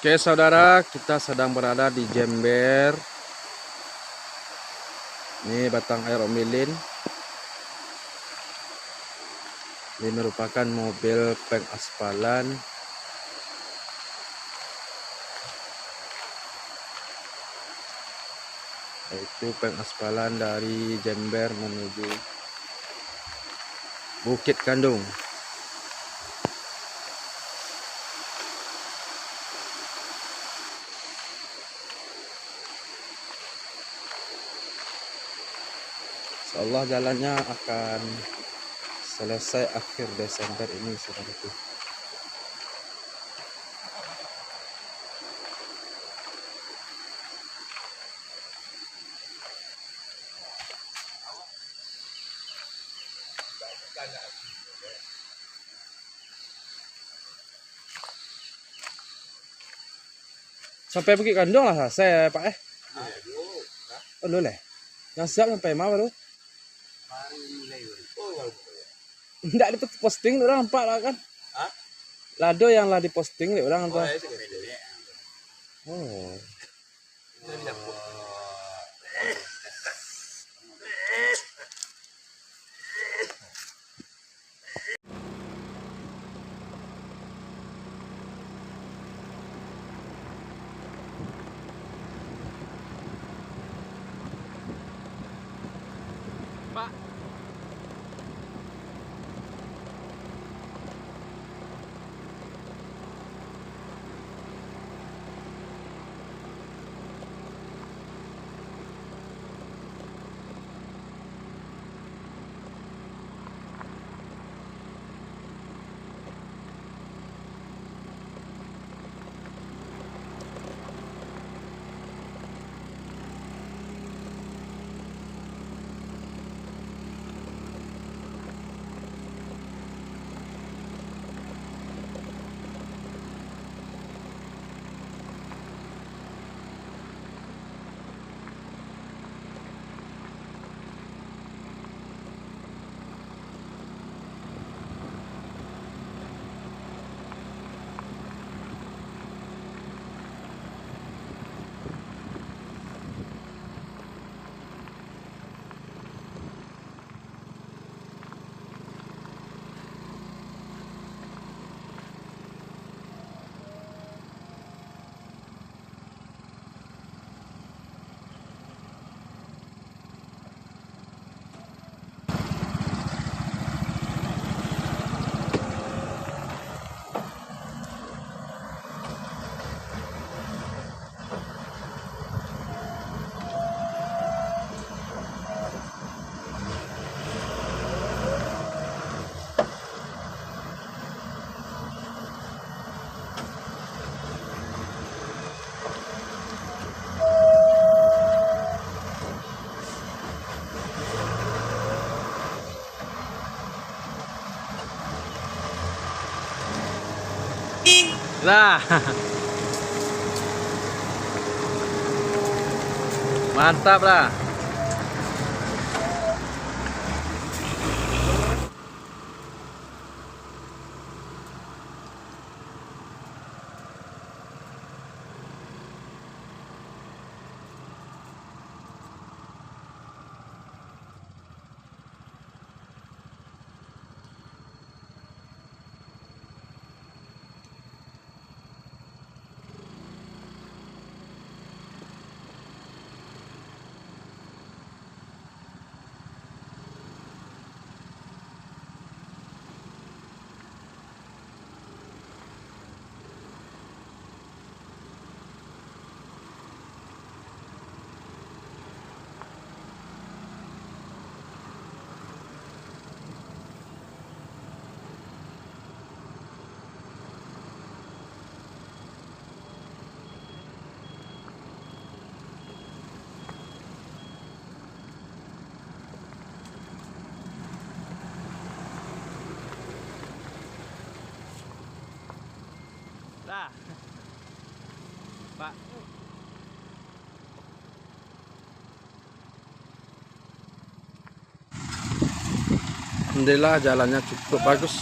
Oke saudara, kita sedang berada di Jember. Ini batang air omilin. Ini merupakan mobil pengaspalan. Yaitu pengaspalan dari Jember menuju Bukit Kandung. Insyaallah jalannya akan selesai akhir Desember ini, saudaraku. Sampai Bukit Kandung lah saya Pak Oh boleh. Yang siap sampai mana baru? Enggak diposting orang nampak lah kan? Hah? Lado yang lah diposting orang nampak. Oh. Pak. Lah. Mantap lah. Lah. Pak. Alhamdulillah jalannya cukup bagus.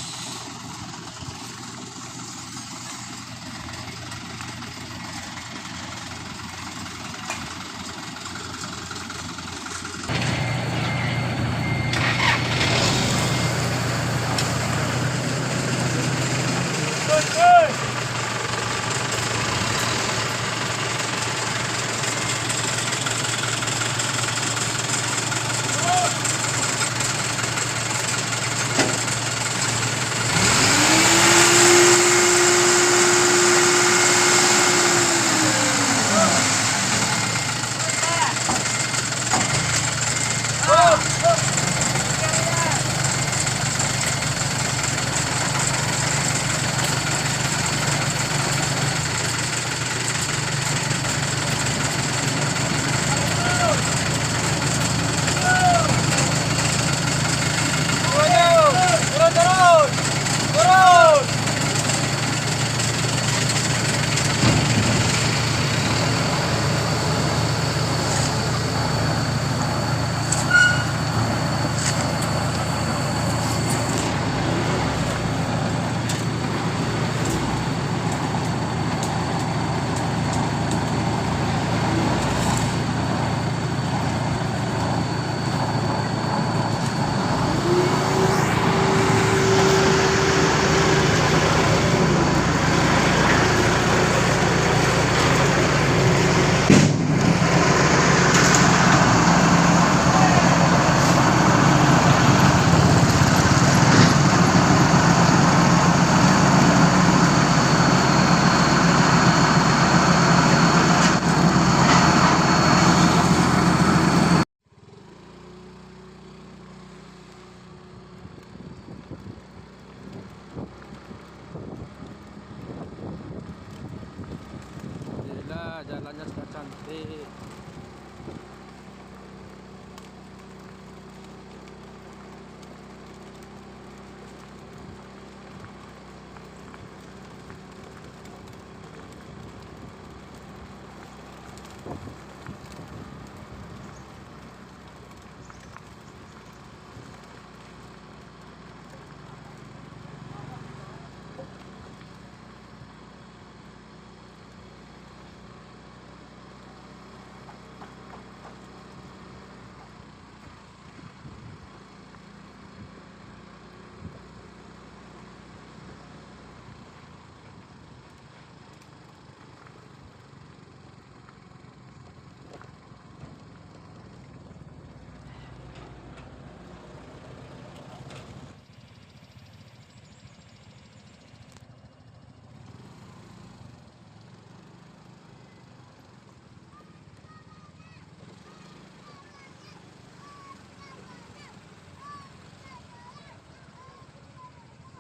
Di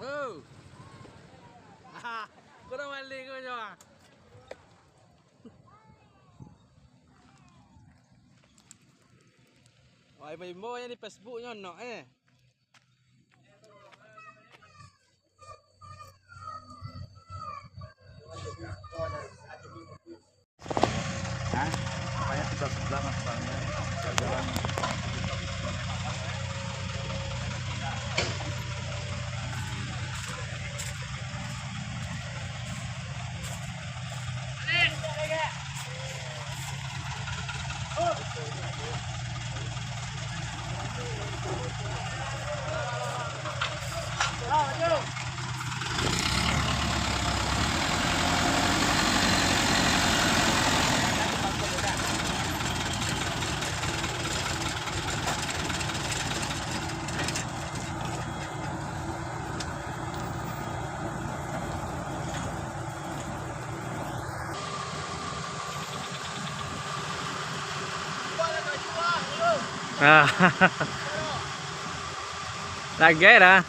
oh. Kau dah maling kau macam ah. Wah, ibu-ibu yang di Facebook nyonok Hah? Makanya kita sebelah mas bangnya. Lagi dah.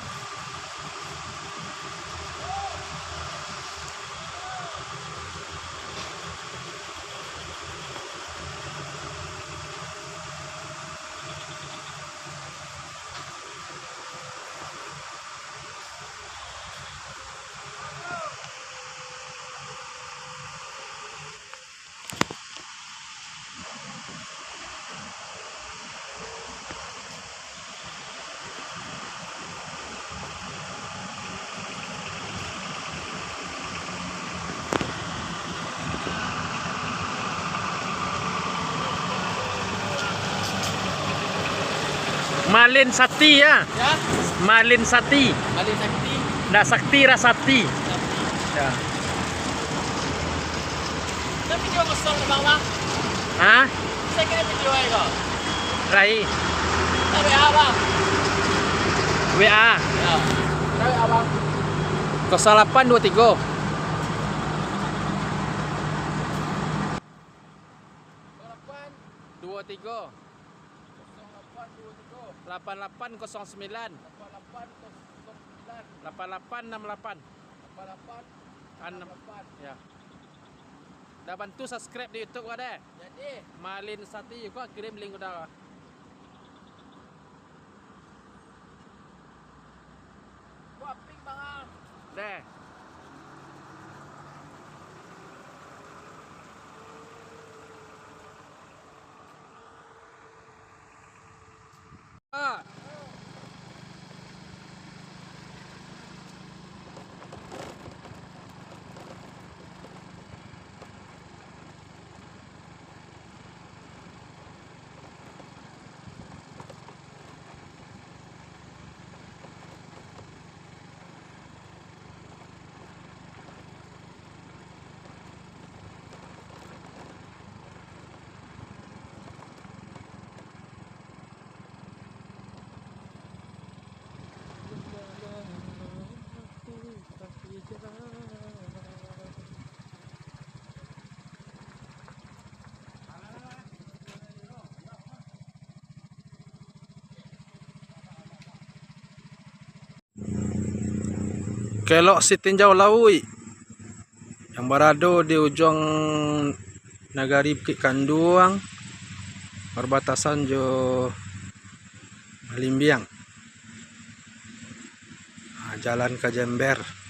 Malin Sati ya. Ya? Malin Sati. Malin Sakti. Ndak Sakti Rasati. Ya. Kita video kosong ke bawah. Hah? Saya kira video aja kok. Rai. Tapi apa? WA Ya. Tapi apa? 0823 23 8809 8868 ya. Dah bantu subscribe di YouTube kau dah. Jadi, Malin Sati kau kirim link udah. buat ping bang. Dah. Ah. Kelok si tinjau laui yang berada di ujung Nagari Bukit Kanduang, perbatasan jo Limbiang. Jalan ke Jember.